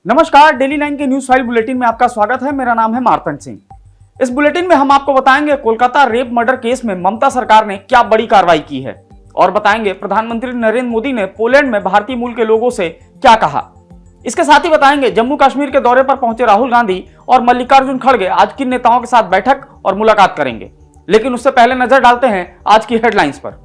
नमस्कार, डेली 9 के news file bulletin में आपका स्वागत है। मेरा नाम है मार्तंड सिंह। इस बुलेटिन में हम आपको बताएंगे कोलकाता रेप मर्डर केस में ममता सरकार ने क्या बड़ी कार्रवाई की है और बताएंगे प्रधानमंत्री नरेंद्र मोदी ने पोलैंड में भारतीय मूल के लोगों से क्या कहा। इसके साथ ही बताएंगे जम्मू कश्मीर के दौरे पर पहुंचे राहुल गांधी और मल्लिकार्जुन खड़गे आज किन नेताओं के साथ बैठक और मुलाकात करेंगे। लेकिन उससे पहले नजर डालते हैं आज की हेडलाइंस पर।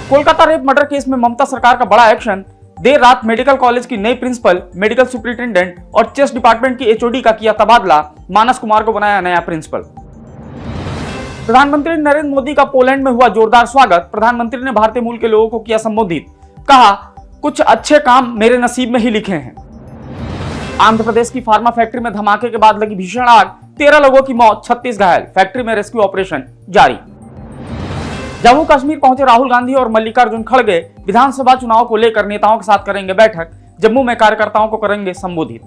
कोलकाता रेप मर्डर केस में ममता सरकार का बड़ा एक्शन। देर रात मेडिकल कॉलेज की नई प्रिंसिपल, मेडिकल सुपरिटेंडेंट और चेस्ट डिपार्टमेंट की एचओडी का किया तबादला, मानस कुमार को बनाया नया प्रिंसिपल। प्रधानमंत्री नरेंद्र मोदी का पोलैंड में हुआ जोरदार स्वागत। प्रधानमंत्री ने भारतीय मूल के लोगों को किया संबोधित, कहा कुछ अच्छे काम मेरे नसीब में ही लिखे हैं। आंध्र प्रदेश की फार्मा फैक्ट्री में धमाके के बाद लगी भीषण आग, 13 लोगों की मौत, 36 घायल, फैक्ट्री में रेस्क्यू ऑपरेशन जारी। जम्मू कश्मीर पहुंचे राहुल गांधी और मल्लिकार्जुन खड़गे, विधानसभा चुनाव को लेकर नेताओं के साथ करेंगे बैठक। जम्मू में कार्यकर्ताओं को करेंगे संबोधित।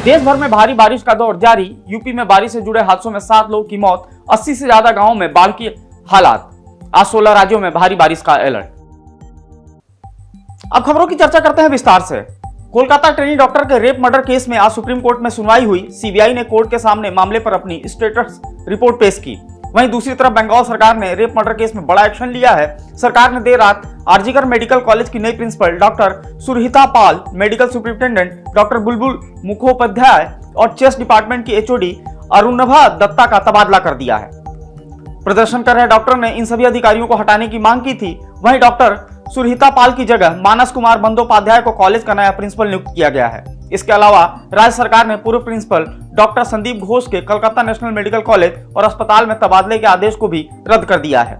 देश भर में भारी बारिश का दौर जारी। यूपी में बारिश से जुड़े हादसों में 7 लोगों की मौत, 80 से ज्यादा गांवों में बाढ़ की हालात। आज 16 राज्यों में भारी बारिश का अलर्ट। अब खबरों की चर्चा करते हैं विस्तार से। कोलकाता ट्रेनी डॉक्टर के रेप मर्डर केस में आज सुप्रीम कोर्ट में सुनवाई हुई। सीबीआई ने कोर्ट के सामने मामले पर अपनी स्टेटस रिपोर्ट पेश की। वहीं दूसरी तरफ बंगाल सरकार ने रेप मर्डर केस में बड़ा एक्शन लिया है। सरकार ने देर रात आरजीकर मेडिकल कॉलेज की नई प्रिंसिपल डॉक्टर सुरहिता पाल, मेडिकल सुपरिटेंडेंट डॉक्टर बुलबुल मुखोपाध्याय और चेस्ट डिपार्टमेंट की एचओडी अरुणभा दत्ता का तबादला कर दिया है। प्रदर्शन कर रहे डॉक्टर ने इन सभी अधिकारियों को हटाने की मांग की थी। वहीं डॉक्टर सुरहिता पाल की जगह मानस कुमार बंदोपाध्याय को कॉलेज का नया प्रिंसिपल नियुक्त किया गया है। इसके अलावा राज्य सरकार ने पूर्व प्रिंसिपल डॉक्टर संदीप घोष के कलकत्ता नेशनल मेडिकल कॉलेज और अस्पताल में तबादले के आदेश को भी रद्द कर दिया है।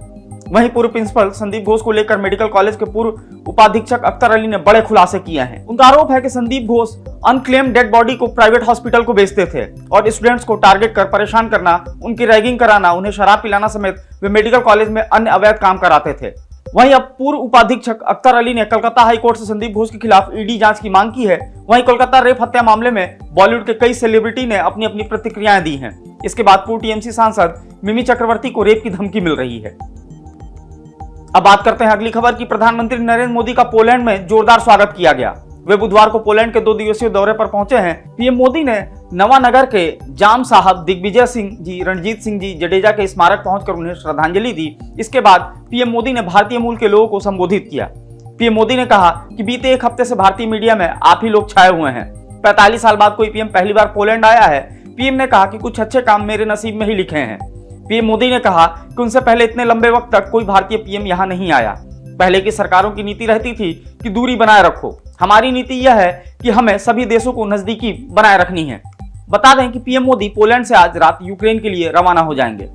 वहीं पूर्व प्रिंसिपल संदीप घोष को लेकर मेडिकल कॉलेज के पूर्व उपाधीक्षक अख्तर अली ने बड़े खुलासे किए हैं। उनका आरोप है कि Sandeep Ghosh unclaim dead body को प्राइवेट हॉस्पिटल को बेचते थे और स्टूडेंट्स को टारगेट कर परेशान करना, उनकी रैगिंग कराना, उन्हें शराब पिलाना समेत वे मेडिकल कॉलेज में अन्य अवैध काम कराते थे। वहीं अब पूर्व उपाधीक्षक अख्तर अली ने कलकत्ता हाई कोर्ट से संदीप घोष के खिलाफ ईडी जांच की मांग की है। वहीं कोलकाता रेप हत्या मामले में बॉलीवुड के कई सेलिब्रिटी ने अपनी अपनी प्रतिक्रियाएं दी हैं। इसके बाद पूर्व टीएमसी सांसद मिमी चक्रवर्ती को रेप की धमकी मिल रही है। अब बात करते हैं अगली खबर की। प्रधानमंत्री नरेंद्र मोदी का पोलैंड में जोरदार स्वागत किया गया। वे बुधवार को पोलैंड के 2 दिवसीय दौरे पर पहुंचे हैं। पीएम मोदी ने नवानगर के जाम साहब, दिग्विजय सिंह जी, रणजीत सिंह जी जडेजा के स्मारक पहुंचकर उन्हें श्रद्धांजलि दी। इसके बाद पीएम मोदी ने भारतीय मूल के लोगों को संबोधित किया। पीएम मोदी ने कहा कि बीते 1 हफ्ते से भारतीय मीडिया में आप ही लोग छाए हुए हैं। 45 साल बाद कोई पीएम पहली बार पोलैंड आया है। पीएम ने कहा कि कुछ अच्छे काम मेरे नसीब में ही लिखे हैं। पीएम मोदी ने कहा कि उनसे पहले इतने लंबे वक्त तक कोई भारतीय पीएम यहाँ नहीं आया। पहले की सरकारों की नीति रहती थी कि दूरी बनाए रखो। हमारी नीति यह है कि हमें सभी देशों को नजदीकी बनाए रखनी है। बता दें कि पीएम मोदी पोलैंड से आज रात यूक्रेन के लिए रवाना हो जाएंगे।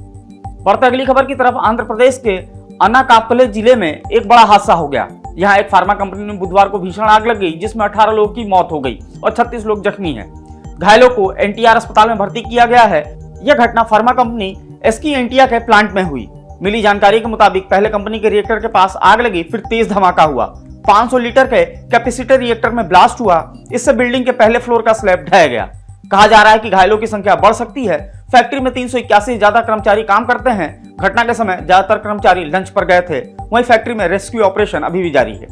बढ़ते अगली खबर की तरफ। आंध्र प्रदेश के अनाकापल्ली जिले में एक बड़ा हादसा हो गया। यहाँ एक फार्मा कंपनी में बुधवार को भीषण आग लग गई, जिसमें 18 लोगों की मौत हो गई और 36 लोग जख्मी हैं। घायलों को एनटीआर अस्पताल में भर्ती किया गया है। यह घटना फार्मा कंपनी एसकी एंटिया के प्लांट में हुई। मिली जानकारी के मुताबिक पहले कंपनी के रिएक्टर के पास आग लगी, फिर तेज धमाका हुआ। 500 लीटर के कैपेसिटर रिएक्टर में ब्लास्ट हुआ। इससे बिल्डिंग के पहले फ्लोर का स्लैब ढह गया। कहा जा रहा है कि घायलों की संख्या बढ़ सकती है। फैक्ट्री में 381 से ज्यादा कर्मचारी काम करते हैं। घटना के समय ज्यादातर कर्मचारी लंच पर गए थे। वहीं फैक्ट्री में रेस्क्यू ऑपरेशन अभी भी जारी है।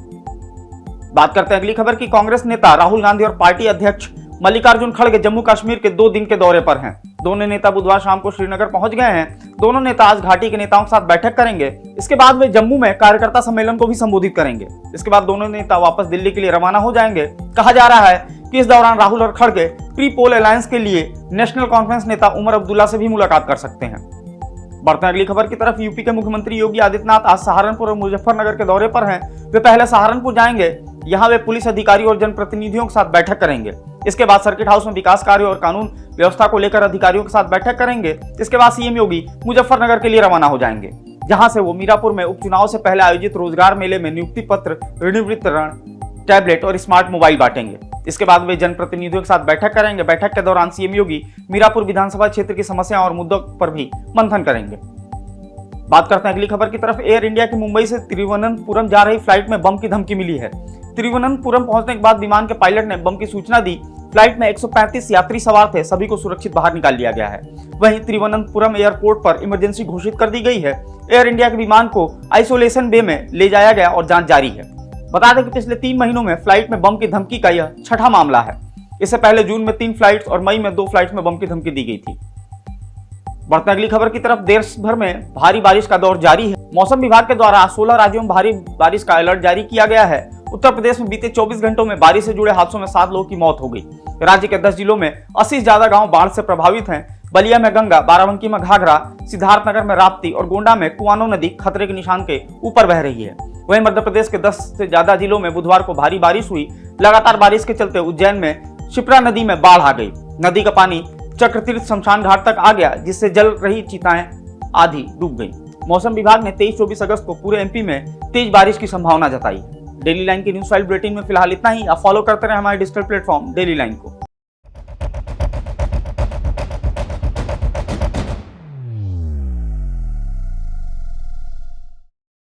बात करते हैं अगली खबर की। कांग्रेस नेता राहुल गांधी और पार्टी अध्यक्ष मल्लिकार्जुन खड़गे जम्मू कश्मीर के 2 दिन के दौरे पर हैं। दोनों नेता बुधवार शाम को श्रीनगर पहुंच गए हैं। दोनों नेता आज घाटी के नेताओं के साथ बैठक करेंगे। इसके बाद वे जम्मू में कार्यकर्ता सम्मेलन को भी संबोधित करेंगे। इसके बाद दोनों नेता वापस दिल्ली के लिए रवाना हो जाएंगे। कहा जा रहा है कि इस दौरान राहुल और खड़गे प्री पोल अलायंस के लिए नेशनल कॉन्फ्रेंस नेता उमर अब्दुल्ला से भी मुलाकात कर सकते हैं। बढ़ते हैं अगली खबर की तरफ। यूपी के मुख्यमंत्री योगी आदित्यनाथ आज सहारनपुर और मुजफ्फरनगर के दौरे पर हैं। वे पहले सहारनपुर जाएंगे। यहाँ वे पुलिस अधिकारियों और जनप्रतिनिधियों के साथ बैठक करेंगे। इसके बाद सर्किट हाउस में विकास कार्य और कानून व्यवस्था को लेकर अधिकारियों के साथ बैठक करेंगे। इसके बाद सीएम योगी मुजफ्फरनगर के लिए रवाना हो जाएंगे, जहां से वो मीरापुर में उपचुनाव से पहले आयोजित रोजगार मेले में नियुक्ति पत्र, ऋण वितरण, टैबलेट और स्मार्ट मोबाइल बांटेंगे। इसके बाद वे जनप्रतिनिधियों के साथ बैठक करेंगे। बैठक के दौरान सीएम योगी मीरापुर विधानसभा क्षेत्र की समस्याओं और मुद्दों पर भी मंथन करेंगे। बात करते हैं अगली खबर की तरफ। एयर इंडिया की मुंबई से तिरुवनंतपुरम जा रही फ्लाइट में बम की धमकी मिली है। तिरुवनंतपुरम पहुंचने के बाद विमान के पायलट ने बम की सूचना दी। फ्लाइट में 135 यात्री सवार थे। सभी को सुरक्षित बाहर निकाल लिया गया है। वहीं तिरुवनंतपुरम एयरपोर्ट पर इमरजेंसी घोषित कर दी गई है। एयर इंडिया के विमान को आइसोलेशन बे में ले जाया गया और जांच जारी है। बता दें कि पिछले 3 महीनों में फ्लाइट में बम की धमकी का यह छठा मामला है। इससे पहले जून में 3 फ्लाइट्स और मई में 2 फ्लाइट्स में बम की धमकी दी गई थी। बढ़ते अगली खबर की तरफ। देश भर में भारी बारिश का दौर जारी है। मौसम विभाग के द्वारा 16 राज्यों में भारी बारिश का अलर्ट जारी किया गया है। उत्तर प्रदेश में बीते 24 घंटों में बारिश से जुड़े हादसों में 7 लोगों की मौत हो गई। राज्य के 10 जिलों में 80 से ज्यादा गांव बाढ़ से प्रभावित हैं। बलिया में गंगा, बाराबंकी में घाघरा, सिद्धार्थनगर में राप्ती और गोंडा में कुआनो नदी खतरे के निशान के ऊपर बह रही है। वहीं मध्य प्रदेश के 10 से ज्यादा जिलों में बुधवार को भारी बारिश हुई। लगातार बारिश के चलते उज्जैन में शिप्रा नदी में बाढ़ आ गई। नदी का पानी चक्रतीर्थ शमशान घाट तक आ गया, जिससे जल रही चिताएं आधी डूब गई। मौसम विभाग ने 23-24 अगस्त को पूरे एमपी में तेज बारिश की संभावना जताई। डेली लाइन की न्यूज फाइल बुलेटिन में फिलहाल इतना ही। आप फॉलो करते रहे हमारे डिजिटल प्लेटफॉर्म डेली लाइन को।